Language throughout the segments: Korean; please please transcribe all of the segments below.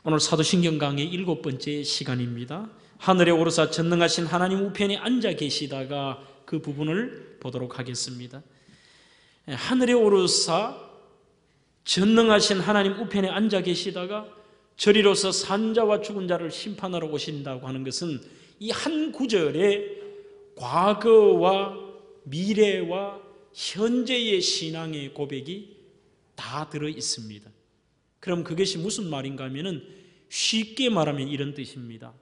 오늘 사도신경 강의 7번째 시간입니다. 하늘에 오르사 전능하신 하나님 우편에 앉아 계시다가 그 부분을 보도록 하겠습니다. 하늘에 오르사 전능하신 하나님 우편에 앉아 계시다가 저리로서 산자와 죽은 자를 심판하러 오신다고 하는 것은 이 한 구절에 과거와 미래와 현재의 신앙의 고백이 다 들어 있습니다. 그럼 그것이 무슨 말인가 하면은 쉽게 말하면 이런 뜻입니다.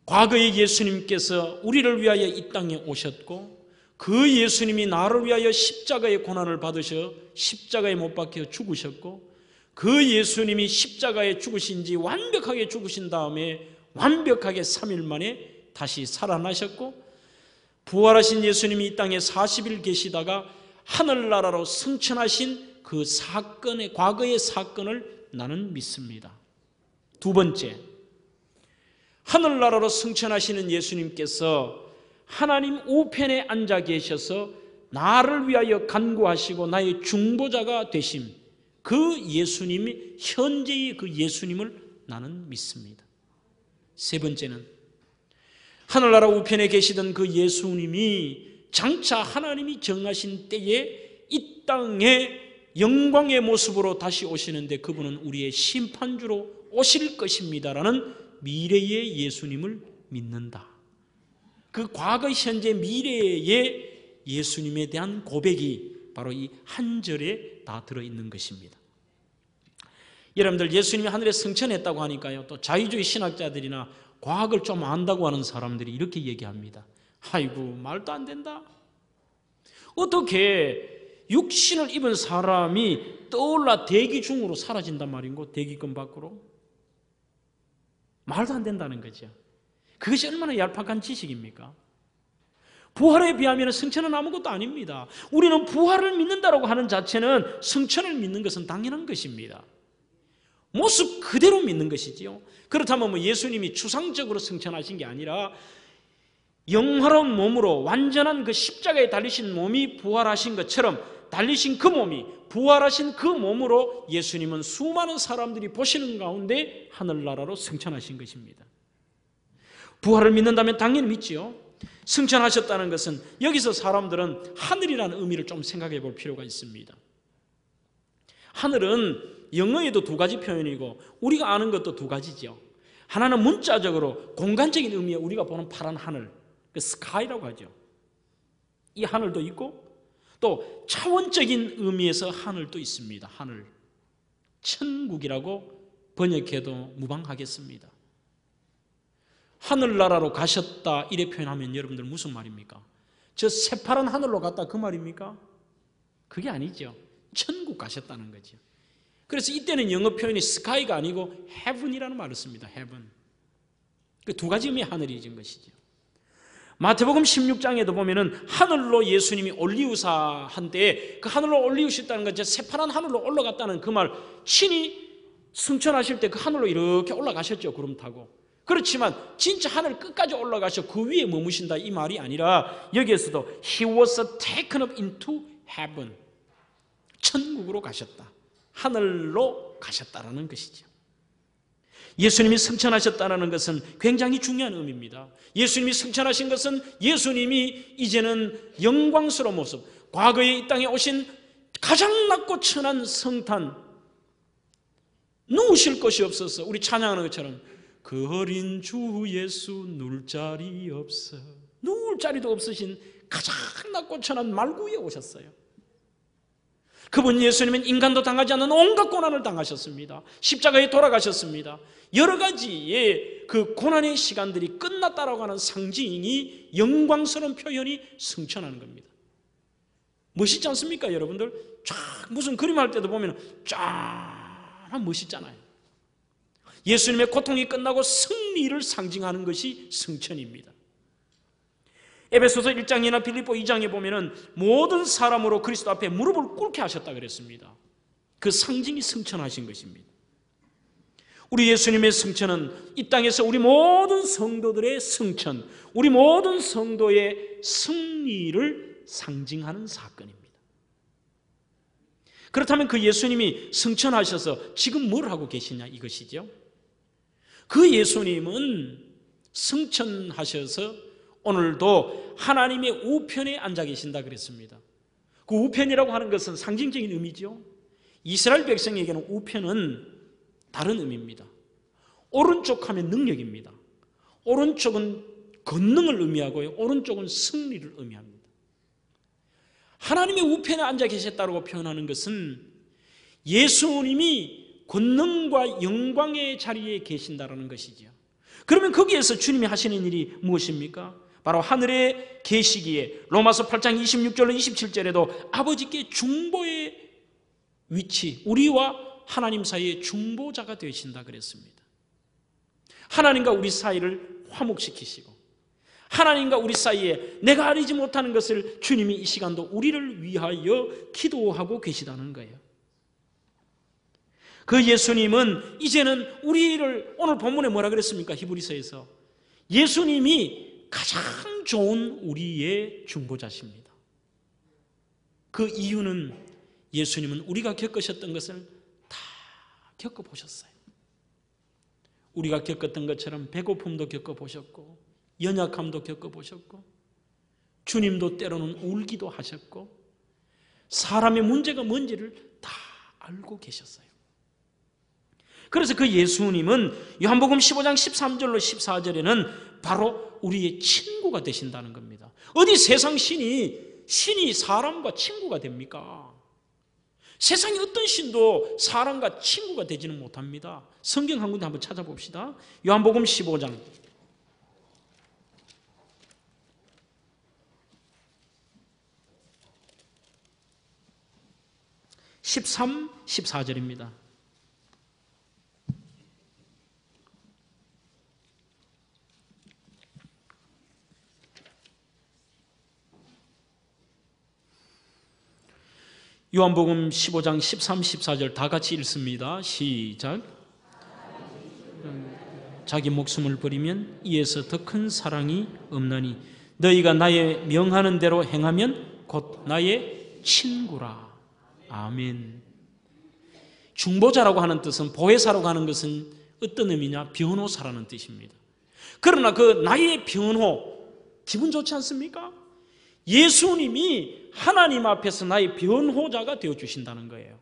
과거에 예수님께서 우리를 위하여 이 땅에 오셨고 그 예수님이 나를 위하여 십자가의 고난을 받으셔 십자가에 못 박혀 죽으셨고 그 예수님이 십자가에 죽으신 지 완벽하게 죽으신 다음에 완벽하게 3일 만에 다시 살아나셨고 부활하신 예수님이 이 땅에 40일 계시다가 하늘나라로 승천하신 그 사건의 과거의 사건을 나는 믿습니다. 두 번째, 하늘나라로 승천하시는 예수님께서 하나님 우편에 앉아 계셔서 나를 위하여 간구하시고 나의 중보자가 되심, 그 예수님이 현재의 그 예수님을 나는 믿습니다. 세 번째는 하늘나라 우편에 계시던 그 예수님이 장차 하나님이 정하신 때에 이 땅에 영광의 모습으로 다시 오시는데 그분은 우리의 심판주로 오실 것입니다라는 미래의 예수님을 믿는다. 그 과거, 현재, 미래의 예수님에 대한 고백이 바로 이 한 절에 다 들어있는 것입니다. 여러분들 예수님이 하늘에 승천했다고 하니까요, 또 자유주의 신학자들이나 과학을 좀 안다고 하는 사람들이 이렇게 얘기합니다. 아이고 말도 안 된다. 어떻게 육신을 입은 사람이 떠올라 대기 중으로 사라진단 말인고, 대기권 밖으로. 말도 안 된다는 거죠. 그것이 얼마나 얄팍한 지식입니까? 부활에 비하면 승천은 아무것도 아닙니다. 우리는 부활을 믿는다고 하는 자체는 승천을 믿는 것은 당연한 것입니다. 모습 그대로 믿는 것이지요. 그렇다면 예수님이 추상적으로 승천하신 게 아니라 영화로운 몸으로 완전한 그 십자가에 달리신 몸이 부활하신 것처럼 달리신 그 몸이 부활하신 그 몸으로 예수님은 수많은 사람들이 보시는 가운데 하늘나라로 승천하신 것입니다. 부활을 믿는다면 당연히 믿지요. 승천하셨다는 것은 여기서 사람들은 하늘이라는 의미를 좀 생각해 볼 필요가 있습니다. 하늘은 영어에도 두 가지 표현이고 우리가 아는 것도 두 가지죠. 하나는 문자적으로 공간적인 의미에 우리가 보는 파란 하늘, 그 스카이라고 하죠. 이 하늘도 있고 또 차원적인 의미에서 하늘도 있습니다. 하늘, 천국이라고 번역해도 무방하겠습니다. 하늘나라로 가셨다 이래 표현하면 여러분들 무슨 말입니까? 저 새파란 하늘로 갔다 그 말입니까? 그게 아니죠. 천국 가셨다는 거죠. 그래서 이때는 영어 표현이 스카이가 아니고 heaven이라는 말을 씁니다. heaven. 그 두 가지 의미의 하늘이 진 것이죠. 마태복음 16장에도 보면은 하늘로 예수님이 올리우사 한때 그 하늘로 올리우셨다는 건 새파란 하늘로 올라갔다는 그 말, 친히 승천하실 때 그 하늘로 이렇게 올라가셨죠. 구름 타고. 그렇지만 진짜 하늘 끝까지 올라가셔 그 위에 머무신다 이 말이 아니라 여기에서도 He was taken up into heaven. 천국으로 가셨다. 하늘로 가셨다라는 것이죠. 예수님이 승천하셨다는 것은 굉장히 중요한 의미입니다. 예수님이 승천하신 것은 예수님이 이제는 영광스러운 모습, 과거에 이 땅에 오신 가장 낮고 천한 성탄, 누우실 것이 없어서 우리 찬양하는 것처럼 그 어린 주 예수 누울 자리 없어, 누울 자리도 없으신 가장 낮고 천한 말구 위에 오셨어요. 그분 예수님은 인간도 당하지 않는 온갖 고난을 당하셨습니다. 십자가에 돌아가셨습니다. 여러 가지의 그 고난의 시간들이 끝났다라고 하는 상징이 영광스러운 표현이 승천하는 겁니다. 멋있지 않습니까 여러분들? 쫙 무슨 그림할 때도 보면 쫙 멋있잖아요. 예수님의 고통이 끝나고 승리를 상징하는 것이 승천입니다. 에베소서 1장이나 빌립보 2장에 보면은 모든 사람으로 그리스도 앞에 무릎을 꿇게 하셨다 그랬습니다. 그 상징이 승천하신 것입니다. 우리 예수님의 승천은 이 땅에서 우리 모든 성도들의 승천, 우리 모든 성도의 승리를 상징하는 사건입니다. 그렇다면 그 예수님이 승천하셔서 지금 뭘 하고 계시냐 이것이죠. 그 예수님은 승천하셔서 오늘도 하나님의 우편에 앉아 계신다 그랬습니다. 그 우편이라고 하는 것은 상징적인 의미죠. 이스라엘 백성에게는 우편은 다른 의미입니다. 오른쪽 하면 능력입니다. 오른쪽은 권능을 의미하고요, 오른쪽은 승리를 의미합니다. 하나님의 우편에 앉아 계셨다고 표현하는 것은 예수님이 권능과 영광의 자리에 계신다는 것이죠. 그러면 거기에서 주님이 하시는 일이 무엇입니까? 바로 하늘에 계시기에 로마서 8장 26절로 27절에도 아버지께 중보의 위치, 우리와 하나님 사이의 중보자가 되신다 그랬습니다. 하나님과 우리 사이를 화목시키시고 하나님과 우리 사이에 내가 알지 못하는 것을 주님이 이 시간도 우리를 위하여 기도하고 계시다는 거예요. 그 예수님은 이제는 우리를, 오늘 본문에 뭐라 그랬습니까? 히브리서에서 예수님이 가장 좋은 우리의 중보자십니다. 그 이유는 예수님은 우리가 겪으셨던 것을 다 겪어보셨어요. 우리가 겪었던 것처럼 배고픔도 겪어보셨고 연약함도 겪어보셨고 주님도 때로는 울기도 하셨고 사람의 문제가 뭔지를 다 알고 계셨어요. 그래서 그 예수님은 요한복음 15장 13절로 14절에는 바로 우리의 친구가 되신다는 겁니다. 어디 세상 신이 사람과 친구가 됩니까? 세상의 어떤 신도 사람과 친구가 되지는 못합니다. 성경 한 군데 한번 찾아봅시다. 요한복음 15장 13, 14절입니다. 요한복음 15장 13, 14절 다 같이 읽습니다. 시작. 자기 목숨을 버리면 이에서 더 큰 사랑이 없나니 너희가 나의 명하는 대로 행하면 곧 나의 친구라. 아멘. 중보자라고 하는 뜻은, 보혜사라고 하는 것은 어떤 의미냐? 변호사라는 뜻입니다. 그러나 그 나의 변호, 기분 좋지 않습니까? 예수님이 하나님 앞에서 나의 변호자가 되어주신다는 거예요.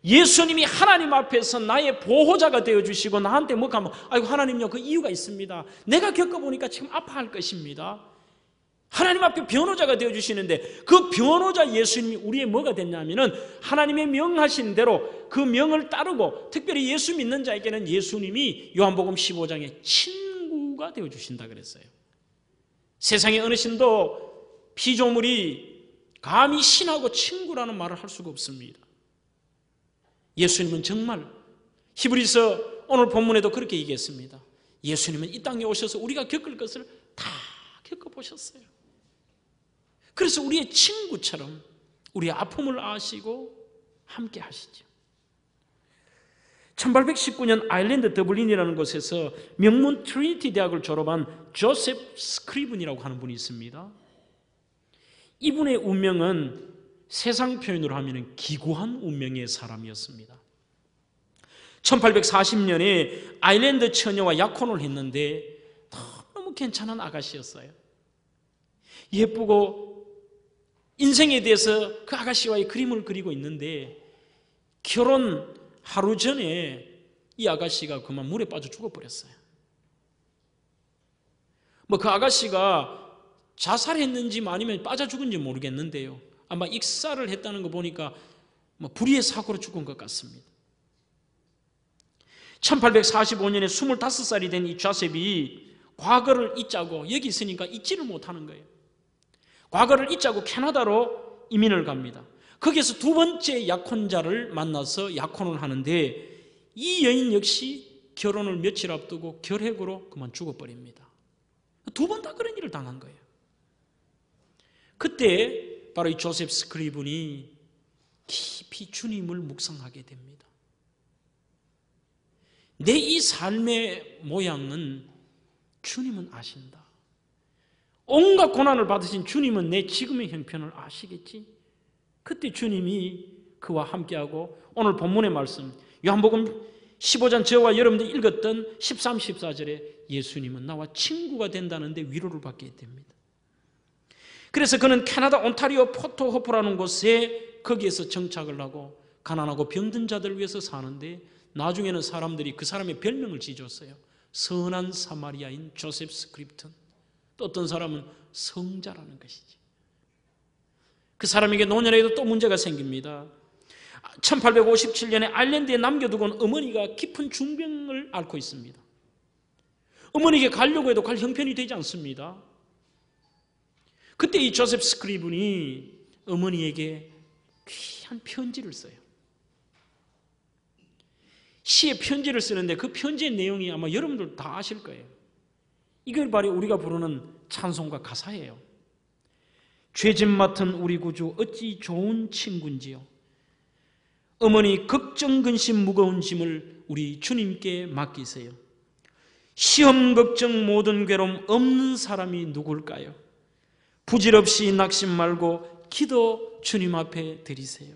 예수님이 하나님 앞에서 나의 보호자가 되어주시고 나한테 뭐 하면, 아이고 하나님요, 그 이유가 있습니다. 내가 겪어보니까 지금 아파할 것입니다. 하나님 앞에 변호자가 되어주시는데 그 변호자 예수님이 우리의 뭐가 됐냐면은 하나님의 명하신 대로 그 명을 따르고 특별히 예수 믿는 자에게는 예수님이 요한복음 15장에 친구가 되어주신다 그랬어요. 세상의 어느 신도 피조물이 감히 신하고 친구라는 말을 할 수가 없습니다. 예수님은 정말 히브리서 오늘 본문에도 그렇게 얘기했습니다. 예수님은 이 땅에 오셔서 우리가 겪을 것을 다 겪어보셨어요. 그래서 우리의 친구처럼 우리의 아픔을 아시고 함께 하시죠. 1819년 아일랜드 더블린이라는 곳에서 명문 트리니티 대학을 졸업한 조셉 스크리븐이라고 하는 분이 있습니다. 이분의 운명은 세상 표현으로 하면 기구한 운명의 사람이었습니다. 1840년에 아일랜드 처녀와 약혼을 했는데 너무 괜찮은 아가씨였어요. 예쁘고 인생에 대해서 그 아가씨와의 그림을 그리고 있는데 결혼 하루 전에 이 아가씨가 그만 물에 빠져 죽어버렸어요. 뭐 그 아가씨가 자살했는지 아니면 빠져 죽은지 모르겠는데요, 아마 익사를 했다는 거 보니까 뭐 불의의 사고로 죽은 것 같습니다. 1845년에 25살이 된 이 조셉이 과거를 잊자고, 여기 있으니까 잊지를 못하는 거예요. 과거를 잊자고 캐나다로 이민을 갑니다. 거기에서 두 번째 약혼자를 만나서 약혼을 하는데 이 여인 역시 결혼을 며칠 앞두고 결핵으로 그만 죽어버립니다. 두 번 다 그런 일을 당한 거예요. 그때 바로 이 조셉 스크리븐이 깊이 주님을 묵상하게 됩니다. 내 이 삶의 모양은 주님은 아신다. 온갖 고난을 받으신 주님은 내 지금의 형편을 아시겠지? 그때 주님이 그와 함께하고 오늘 본문의 말씀 요한복음 15장 저와 여러분들이 읽었던 13, 14절에 예수님은 나와 친구가 된다는데 위로를 받게 됩니다. 그래서 그는 캐나다 온타리오 포토호프라는 곳에 거기에서 정착을 하고 가난하고 병든 자들을 위해서 사는데 나중에는 사람들이 그 사람의 별명을 지어줬어요. 선한 사마리아인 조셉 스크립턴. 또 어떤 사람은 성자라는 것이지. 그 사람에게 노년에도 또 문제가 생깁니다. 1857년에 아일랜드에 남겨두고 온 어머니가 깊은 중병을 앓고 있습니다. 어머니에게 가려고 해도 갈 형편이 되지 않습니다. 그때 이 조셉 스크리븐이 어머니에게 귀한 편지를 써요. 시에 편지를 쓰는데 그 편지의 내용이 아마 여러분들 다 아실 거예요. 이걸 바로 우리가 부르는 찬송가 가사예요. 죄짐 맡은 우리 구주 어찌 좋은 친구인지요. 어머니 걱정 근심 무거운 짐을 우리 주님께 맡기세요. 시험 걱정 모든 괴로움 없는 사람이 누굴까요? 부질없이 낙심 말고 기도 주님 앞에 드리세요.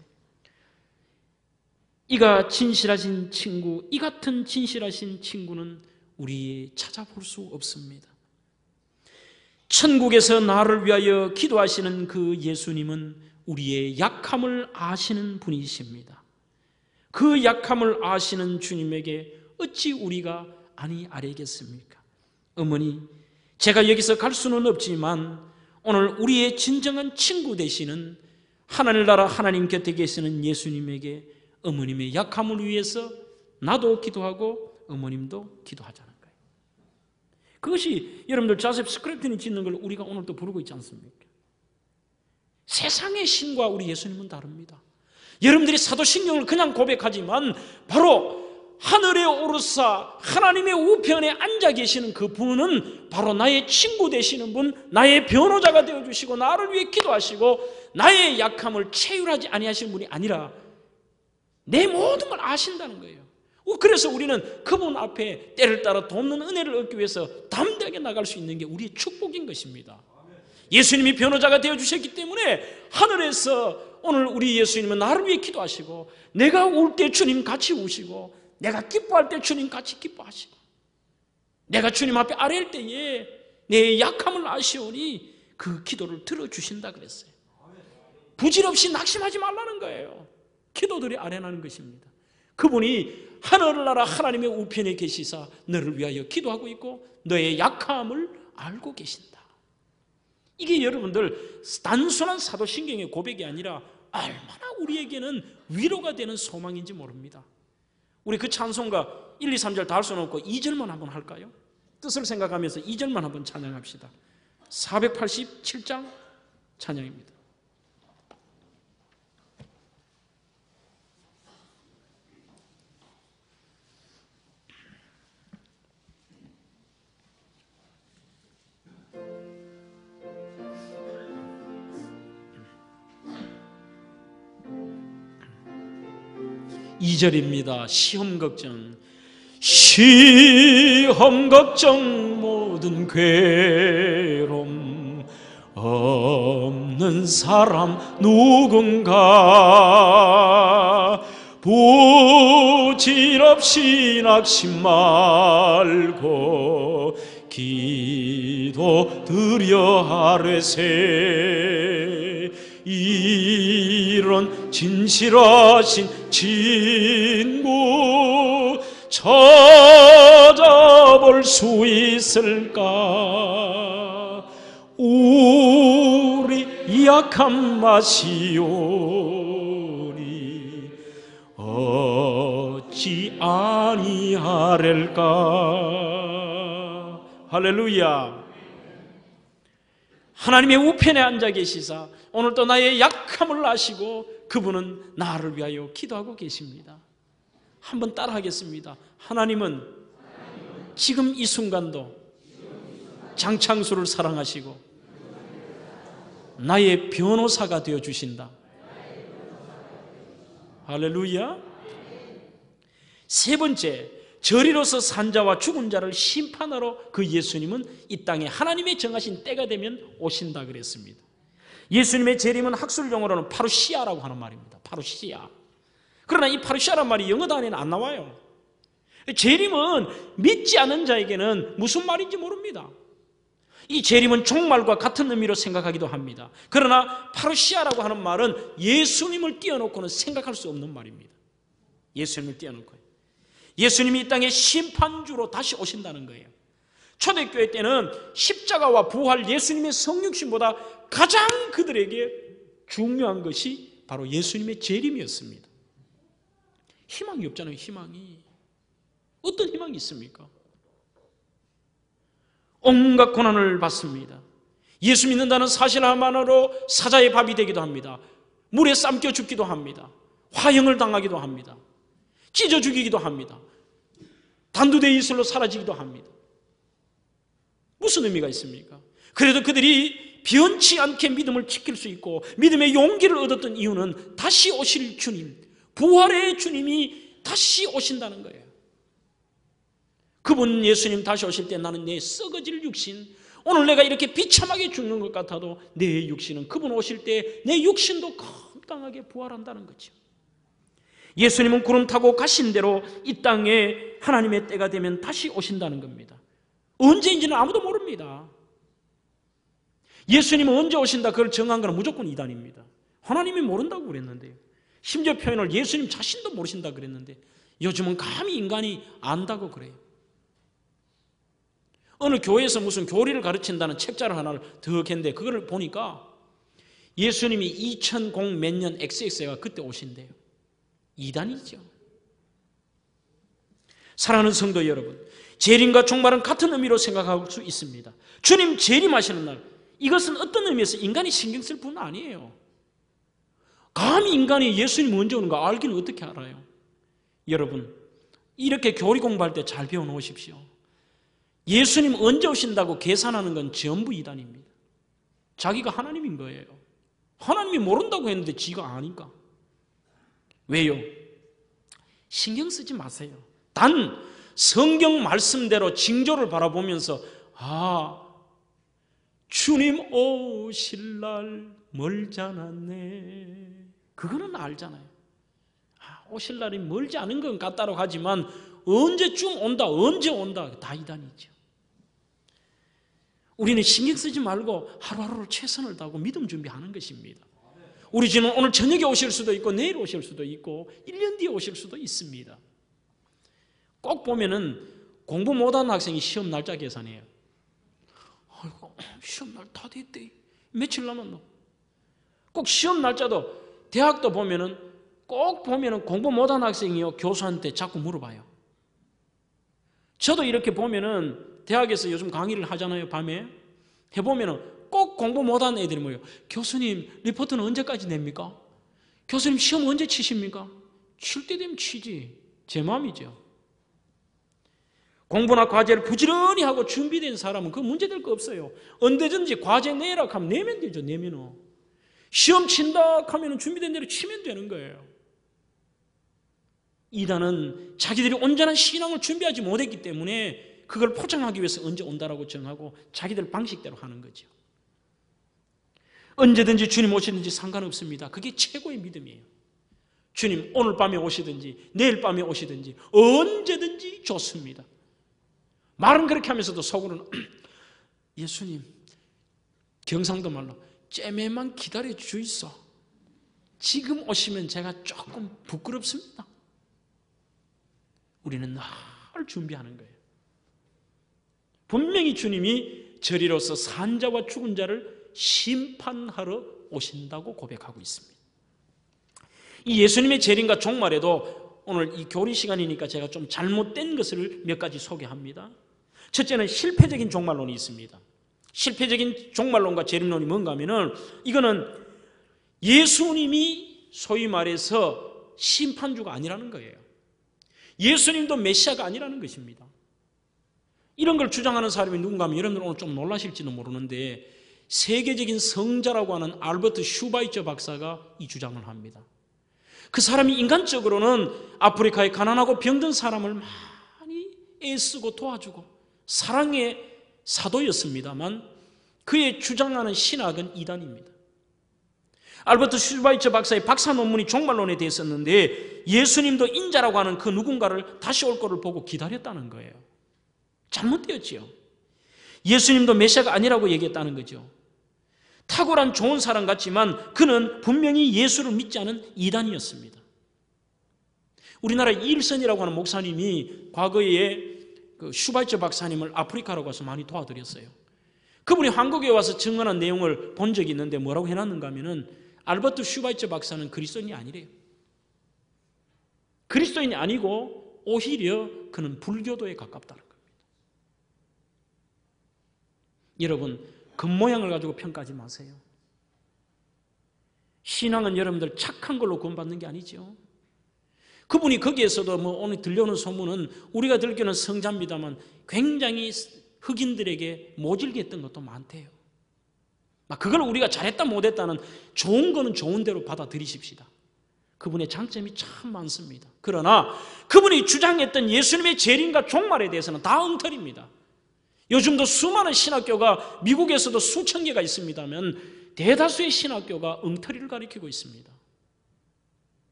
이가 진실하신 친구, 이 같은 진실하신 친구는 우리 찾아볼 수 없습니다. 천국에서 나를 위하여 기도하시는 그 예수님은 우리의 약함을 아시는 분이십니다. 그 약함을 아시는 주님에게 어찌 우리가 아니 아뢰겠습니까? 어머니, 제가 여기서 갈 수는 없지만 오늘 우리의 진정한 친구 되시는 하늘나라 하나님 곁에 계시는 예수님에게 어머님의 약함을 위해서 나도 기도하고 어머님도 기도하자는 거예요. 그것이 여러분들 조셉 스크립턴이 짓는 걸 우리가 오늘 또 부르고 있지 않습니까? 세상의 신과 우리 예수님은 다릅니다. 여러분들이 사도신경을 그냥 고백하지만 바로 하늘에 오르사 하나님의 우편에 앉아 계시는 그 분은 바로 나의 친구 되시는 분, 나의 변호자가 되어주시고 나를 위해 기도하시고 나의 약함을 체휼하지 아니하시는 분이 아니라 내 모든 걸 아신다는 거예요. 그래서 우리는 그분 앞에 때를 따라 돕는 은혜를 얻기 위해서 담대하게 나갈 수 있는 게 우리의 축복인 것입니다. 예수님이 변호자가 되어주셨기 때문에 하늘에서 오늘 우리 예수님은 나를 위해 기도하시고 내가 울 때 주님 같이 우시고 내가 기뻐할 때 주님 같이 기뻐하시고 내가 주님 앞에 아뢰일 때에 내 약함을 아시오니 그 기도를 들어주신다 그랬어요. 부질없이 낙심하지 말라는 거예요. 기도들이 아뢰나는 것입니다. 그분이 하늘나라 하나님의 우편에 계시사 너를 위하여 기도하고 있고 너의 약함을 알고 계신다. 이게 여러분들 단순한 사도신경의 고백이 아니라 얼마나 우리에게는 위로가 되는 소망인지 모릅니다. 우리 그 찬송가 1, 2, 3절 다 할 수는 없고 2절만 한번 할까요? 뜻을 생각하면서 2절만 한번 찬양합시다. 487장 찬양입니다. 이 절입니다. 시험 걱정 모든 괴로움 없는 사람 누군가 부질없이 낙심 말고 기도 드려 아뢰세. 이런 진실하신 친구 찾아볼 수 있을까? 우리 약함 마시오니 어찌 아니하렐까? 할렐루야. 하나님의 우편에 앉아 계시사 오늘도 나의 약함을 아시고 그분은 나를 위하여 기도하고 계십니다. 한번 따라하겠습니다. 하나님은 지금 이 순간도 장창수를 사랑하시고 나의 변호사가 되어주신다. 할렐루야. 세 번째, 저리로서 산 자와 죽은 자를 심판하러 그 예수님은 이 땅에 하나님의 정하신 때가 되면 오신다 그랬습니다. 예수님의 재림은 학술 용어로는 파루시아라고 하는 말입니다. 파루시아. 그러나 이 파루시아란 말이 영어 단어에는 안 나와요. 재림은 믿지 않는 자에게는 무슨 말인지 모릅니다. 이 재림은 종말과 같은 의미로 생각하기도 합니다. 그러나 파루시아라고 하는 말은 예수님을 띄워놓고는 생각할 수 없는 말입니다. 예수님을 띄워놓고요. 예수님이 이 땅에 심판주로 다시 오신다는 거예요. 초대교회 때는 십자가와 부활, 예수님의 성육신보다 가장 그들에게 중요한 것이 바로 예수님의 재림이었습니다. 희망이 없잖아요. 희망이. 어떤 희망이 있습니까? 온갖 고난을 받습니다. 예수 믿는다는 사실 하나로 사자의 밥이 되기도 합니다. 물에 삶겨 죽기도 합니다. 화형을 당하기도 합니다. 찢어 죽이기도 합니다. 단두대 이슬로 사라지기도 합니다. 무슨 의미가 있습니까? 그래도 그들이 변치 않게 믿음을 지킬 수 있고 믿음의 용기를 얻었던 이유는 다시 오실 주님, 부활의 주님이 다시 오신다는 거예요. 그분 예수님 다시 오실 때 나는 내 썩어질 육신, 오늘 내가 이렇게 비참하게 죽는 것 같아도 내 육신은 그분 오실 때 내 육신도 건강하게 부활한다는 거죠. 예수님은 구름 타고 가신 대로 이 땅에 하나님의 때가 되면 다시 오신다는 겁니다. 언제인지는 아무도 모릅니다. 예수님은 언제 오신다 그걸 정한 건 무조건 이단입니다. 하나님이 모른다고 그랬는데요. 심지어 표현을 예수님 자신도 모르신다 그랬는데 요즘은 감히 인간이 안다고 그래요. 어느 교회에서 무슨 교리를 가르친다는 책자를 하나를 더 했는데 그걸 보니까 예수님이 2000 몇 년 XX가 그때 오신대요. 이단이죠. 사랑하는 성도 여러분, 재림과 종말은 같은 의미로 생각할 수 있습니다. 주님 재림하시는 날, 이것은 어떤 의미에서 인간이 신경 쓸 뿐 아니에요. 감히 인간이 예수님 언제 오는가 알기는 어떻게 알아요? 여러분, 이렇게 교리 공부할 때 잘 배워놓으십시오. 예수님 언제 오신다고 계산하는 건 전부 이단입니다. 자기가 하나님인 거예요. 하나님이 모른다고 했는데 지가 아니까. 왜요? 신경 쓰지 마세요. 단 성경 말씀대로 징조를 바라보면서 주님 오실 날 멀지 않았네. 그거는 알잖아요. 오실 날이 멀지 않은 건 같다고 하지만 언제쯤 온다, 언제 온다 다 이단이죠. 우리는 신경 쓰지 말고 하루하루 최선을 다하고 믿음 준비하는 것입니다. 우리 집은 오늘 저녁에 오실 수도 있고 내일 오실 수도 있고 1년 뒤에 오실 수도 있습니다. 꼭 보면은 공부 못하는 학생이 시험 날짜 계산해요. 아이고, 시험 날 다 됐대. 며칠 남았노? 꼭 시험 날짜도 대학도 보면은 꼭 보면은 공부 못하는 학생이요 교수한테 자꾸 물어봐요. 저도 이렇게 보면은 대학에서 요즘 강의를 하잖아요. 밤에 해보면은 꼭 공부 못하는 애들이 뭐예요? 교수님 리포트는 언제까지 냅니까? 교수님 시험 언제 치십니까? 칠 때 되면 치지. 제 마음이죠. 공부나 과제를 부지런히 하고 준비된 사람은 그 문제될 거 없어요. 언제든지 과제 내라 하면 내면 되죠. 내면은 시험 친다 하면 준비된 대로 치면 되는 거예요. 이단은 자기들이 온전한 신앙을 준비하지 못했기 때문에 그걸 포장하기 위해서 언제 온다라고 정하고 자기들 방식대로 하는 거죠. 언제든지 주님 오시든지 상관없습니다. 그게 최고의 믿음이에요. 주님 오늘 밤에 오시든지 내일 밤에 오시든지 언제든지 좋습니다. 말은 그렇게 하면서도 속으로는 예수님 경상도 말로 째매만 기다려 주이소. 지금 오시면 제가 조금 부끄럽습니다. 우리는 늘 준비하는 거예요. 분명히 주님이 저리로서 산자와 죽은 자를 심판하러 오신다고 고백하고 있습니다. 이 예수님의 재림과 종말에도 오늘 이 교리 시간이니까 제가 좀 잘못된 것을 몇 가지 소개합니다. 첫째는 실패적인 종말론이 있습니다. 실패적인 종말론과 재림론이 뭔가 하면은 이거는 예수님이 소위 말해서 심판주가 아니라는 거예요. 예수님도 메시아가 아니라는 것입니다. 이런 걸 주장하는 사람이 누군가 하면 여러분들 오늘 좀 놀라실지도 모르는데 세계적인 성자라고 하는 알버트 슈바이처 박사가 이 주장을 합니다. 그 사람이 인간적으로는 아프리카의 가난하고 병든 사람을 많이 애쓰고 도와주고 사랑의 사도였습니다만 그의 주장하는 신학은 이단입니다. 알버트 슈바이처 박사의 박사 논문이 종말론에 대했었는데 예수님도 인자라고 하는 그 누군가를 다시 올 거를 보고 기다렸다는 거예요. 잘못되었지요. 예수님도 메시아가 아니라고 얘기했다는 거죠. 탁월한 좋은 사람 같지만 그는 분명히 예수를 믿지 않은 이단이었습니다. 우리나라 이일선이라고 하는 목사님이 과거에 그 슈바이처 박사님을 아프리카로 가서 많이 도와드렸어요. 그분이 한국에 와서 증언한 내용을 본 적이 있는데 뭐라고 해놨는가 하면은 알버트 슈바이처 박사는 그리스도인이 아니래요. 그리스도인이 아니고 오히려 그는 불교도에 가깝다는 겁니다. 여러분, 겉모양을 가지고 평가하지 마세요. 신앙은 여러분들 착한 걸로 구원받는 게 아니죠. 그분이 거기에서도 오늘 들려오는 소문은 우리가 들기는 성자입니다만 굉장히 흑인들에게 모질게 했던 것도 많대요. 그걸 우리가 잘했다 못했다는 좋은 거는 좋은 대로 받아들이십시다. 그분의 장점이 참 많습니다. 그러나 그분이 주장했던 예수님의 재림과 종말에 대해서는 다 엉터리입니다. 요즘도 수많은 신학교가 미국에서도 수천 개가 있습니다만 대다수의 신학교가 엉터리를 가리키고 있습니다.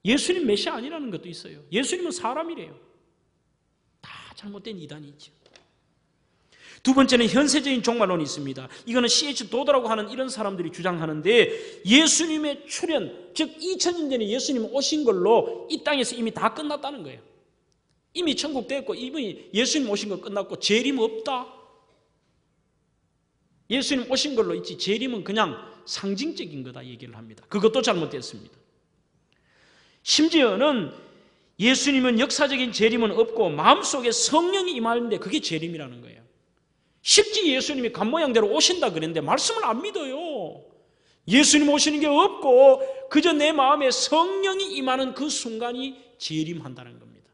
예수님 메시아 아니라는 것도 있어요. 예수님은 사람이래요. 다 잘못된 이단이죠. 두 번째는 현세적인 종말론이 있습니다. 이거는 C.H. 도더라고 하는 이런 사람들이 주장하는데 예수님의 출현, 즉 2000년 전에 예수님 오신 걸로 이 땅에서 이미 다 끝났다는 거예요. 이미 천국 됐고 이미 예수님 오신 거 끝났고 재림 없다. 예수님 오신 걸로 있지 재림은 그냥 상징적인 거다 얘기를 합니다. 그것도 잘못됐습니다. 심지어는 예수님은 역사적인 재림은 없고 마음속에 성령이 임하는데 그게 재림이라는 거예요. 쉽게 예수님이 겉모양대로 오신다 그랬는데 말씀을 안 믿어요. 예수님 오시는 게 없고 그저 내 마음에 성령이 임하는 그 순간이 재림한다는 겁니다.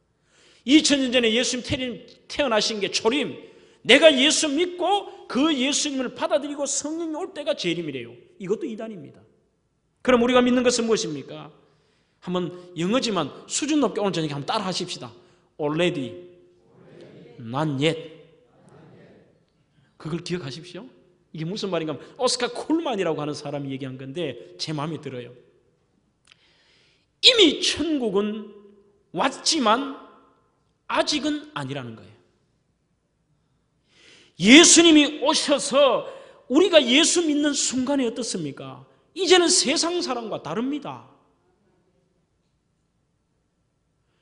2000년 전에 예수님 태어나신 게 초림, 내가 예수 믿고 그 예수님을 받아들이고 성령이 올 때가 재림이래요. 이것도 이단입니다. 그럼 우리가 믿는 것은 무엇입니까? 한번 영어지만 수준 높게 오늘 저녁에 한번 따라 하십시다. Already, not yet. 그걸 기억하십시오. 이게 무슨 말인가 하면 오스카 콜만이라고 하는 사람이 얘기한 건데 제 마음에 들어요. 이미 천국은 왔지만 아직은 아니라는 거예요. 예수님이 오셔서 우리가 예수 믿는 순간에 어떻습니까? 이제는 세상 사람과 다릅니다.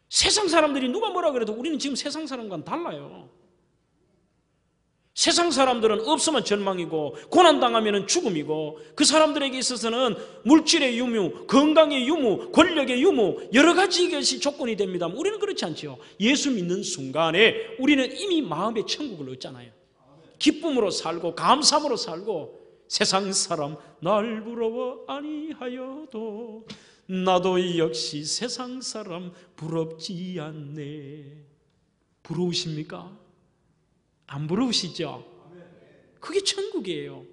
세상 사람들이 누가 뭐라 그래도 우리는 지금 세상 사람과는 달라요. 세상 사람들은 없으면 절망이고 고난당하면 죽음이고 그 사람들에게 있어서는 물질의 유무, 건강의 유무, 권력의 유무 여러 가지 것이 조건이 됩니다. 우리는 그렇지 않죠. 예수 믿는 순간에 우리는 이미 마음의 천국을 얻잖아요. 기쁨으로 살고 감사함으로 살고 세상 사람 날 부러워 아니하여도 나도 역시 세상 사람 부럽지 않네. 부러우십니까? 안 부러우시죠? 그게 천국이에요.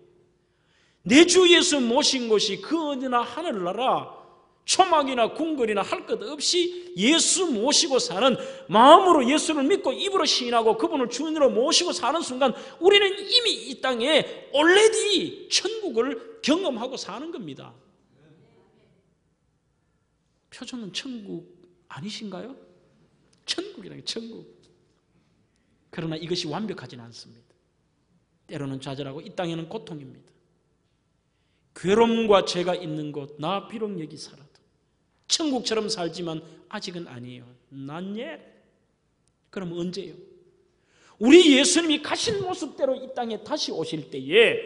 내 주 예수 모신 곳이 그 어디나 하늘나라 초막이나 궁궐이나 할 것 없이 예수 모시고 사는 마음으로 예수를 믿고 입으로 시인하고 그분을 주인으로 모시고 사는 순간 우리는 이미 이 땅에 already 천국을 경험하고 사는 겁니다. 표정은 천국 아니신가요? 천국이라는 천국. 그러나 이것이 완벽하지는 않습니다. 때로는 좌절하고 이 땅에는 고통입니다. 괴로움과 죄가 있는 곳 나 비록 여기 살아도 천국처럼 살지만 아직은 아니에요. Not yet. 그럼 언제요? 우리 예수님이 가신 모습대로 이 땅에 다시 오실 때에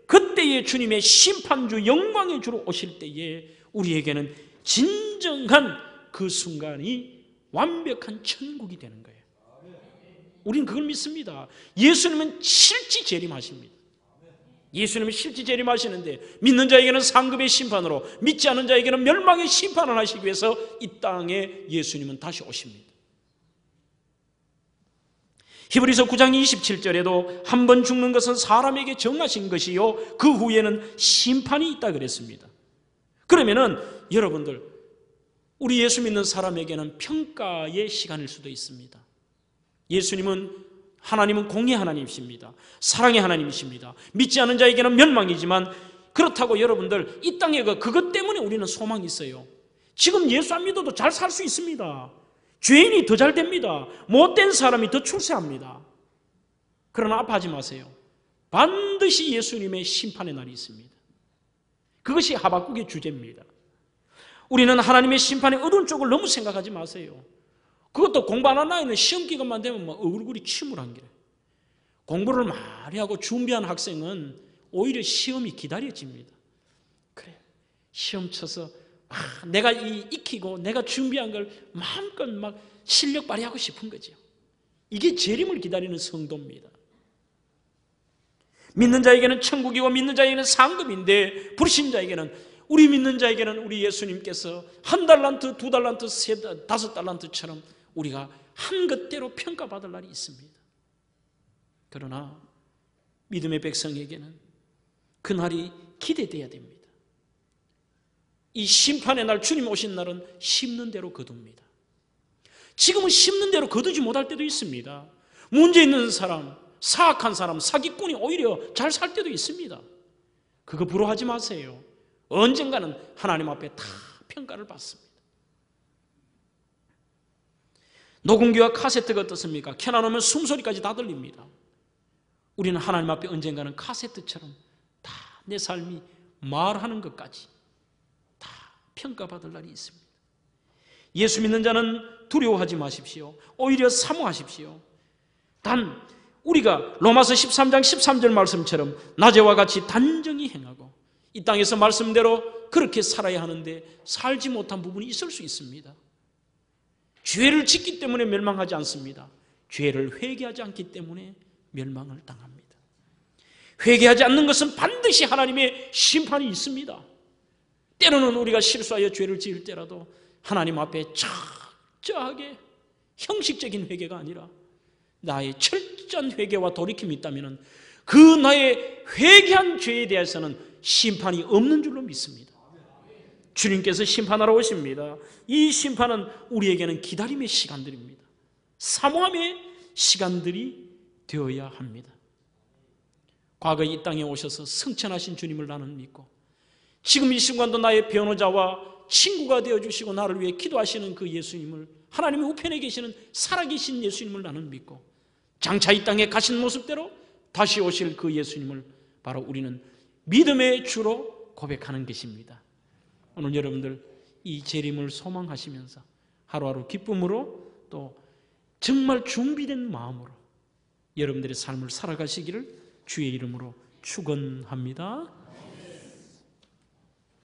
그때의 주님의 심판주 영광의 주로 오실 때에 우리에게는 진정한 그 순간이 완벽한 천국이 되는 거예요. 우리는 그걸 믿습니다. 예수님은 실지 재림하십니다. 예수님은 실지 재림하시는데 믿는 자에게는 상급의 심판으로 믿지 않는 자에게는 멸망의 심판을 하시기 위해서 이 땅에 예수님은 다시 오십니다. 히브리서 9장 27절에도 한 번 죽는 것은 사람에게 정하신 것이요 그 후에는 심판이 있다 그랬습니다. 그러면은 여러분들 우리 예수 믿는 사람에게는 평가의 시간일 수도 있습니다. 하나님은 공의 하나님이십니다. 사랑의 하나님이십니다. 믿지 않는 자에게는 멸망이지만 그렇다고 여러분들 이 땅에 그것 때문에 우리는 소망이 있어요. 지금 예수 안 믿어도 잘 살 수 있습니다. 죄인이 더 잘 됩니다. 못된 사람이 더 출세합니다. 그러나 아파하지 마세요. 반드시 예수님의 심판의 날이 있습니다. 그것이 하박국의 주제입니다. 우리는 하나님의 심판의 어두운 쪽을 너무 생각하지 마세요. 그것도 공부 안 하는 아이는 시험 기간만 되면 막 얼굴이 침울한 길에, 공부를 많이 하고 준비한 학생은 오히려 시험이 기다려집니다. 그래, 시험 쳐서 내가 익히고 내가 준비한 걸 마음껏 막 실력 발휘하고 싶은 거죠. 이게 재림을 기다리는 성도입니다. 믿는 자에게는 천국이고 믿는 자에게는 상급인데, 불신자에게는, 우리 믿는 자에게는 우리 예수님께서 1달란트, 2달란트, 5달란트처럼 우리가 한 것대로 평가받을 날이 있습니다. 그러나 믿음의 백성에게는 그 날이 기대돼야 됩니다. 이 심판의 날, 주님 오신 날은 심는 대로 거둡니다. 지금은 심는 대로 거두지 못할 때도 있습니다. 문제 있는 사람, 사악한 사람, 사기꾼이 오히려 잘 살 때도 있습니다. 그거 부러워하지 마세요. 언젠가는 하나님 앞에 다 평가를 받습니다. 녹음기와 카세트가 어떻습니까? 켜놔놓으면 숨소리까지 다 들립니다. 우리는 하나님 앞에 언젠가는 카세트처럼 다 내 삶이 말하는 것까지 다 평가받을 날이 있습니다. 예수 믿는 자는 두려워하지 마십시오. 오히려 사모하십시오. 단 우리가 로마서 13장 13절 말씀처럼 낮에와 같이 단정히 행하고 이 땅에서 말씀대로 그렇게 살아야 하는데 살지 못한 부분이 있을 수 있습니다. 죄를 짓기 때문에 멸망하지 않습니다. 죄를 회개하지 않기 때문에 멸망을 당합니다. 회개하지 않는 것은 반드시 하나님의 심판이 있습니다. 때로는 우리가 실수하여 죄를 지을 때라도 하나님 앞에 철저하게 형식적인 회개가 아니라 나의 철저한 회개와 돌이킴이 있다면 그 나의 회개한 죄에 대해서는 심판이 없는 줄로 믿습니다. 주님께서 심판하러 오십니다. 이 심판은 우리에게는 기다림의 시간들입니다. 사모함의 시간들이 되어야 합니다. 과거에 이 땅에 오셔서 승천하신 주님을 나는 믿고 지금 이 순간도 나의 변호자와 친구가 되어주시고 나를 위해 기도하시는 그 예수님을, 하나님의 우편에 계시는 살아계신 예수님을 나는 믿고 장차 이 땅에 가신 모습대로 다시 오실 그 예수님을 바로 우리는 믿음의 주로 고백하는 것입니다. 오늘 여러분들 이 재림을 소망하시면서 하루하루 기쁨으로 또 정말 준비된 마음으로 여러분들의 삶을 살아가시기를 주의 이름으로 축원합니다.